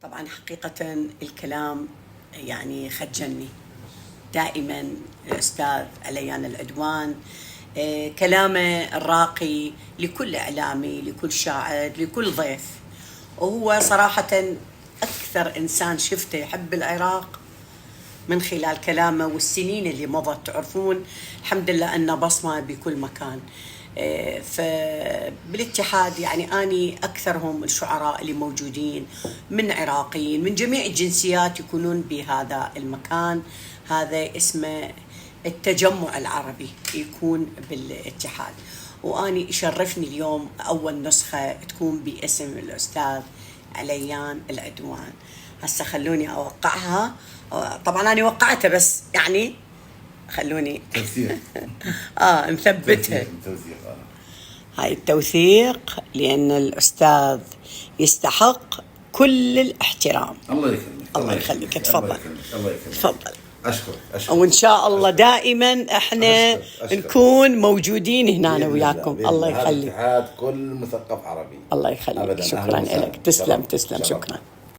طبعا حقيقة الكلام يعني خجلني دائما الأستاذ عليان العدوان. كلامه الراقي لكل إعلامي، لكل شاعر، لكل ضيف. وهو صراحة أكثر إنسان شفته يحب العراق من خلال كلامه والسنين اللي مضت. تعرفون الحمد لله أنه بصمة بكل مكان. فبالاتحاد يعني أني أكثرهم الشعراء اللي موجودين من عراقيين من جميع الجنسيات يكونون بهذا المكان. هذا اسمه التجمع العربي يكون بالاتحاد. وأني يشرفني اليوم أول نسخة تكون باسم الأستاذ عليان العدوان. هسه خلوني أوقعها. طبعا أنا وقعتها بس يعني خلوني توثيق. نثبتها. هاي التوثيق لأن الأستاذ يستحق كل الاحترام. الله يكرمك. الله يخليك. تفضل. الله يكرمك. تفضل. أشكر. وإن شاء الله دائما احنا أشكر. نكون موجودين هنا أنا وياكم. الله يخليك. اتحاد كل مثقف عربي. الله يخليك. شكرا لك. تسلم. شكرا.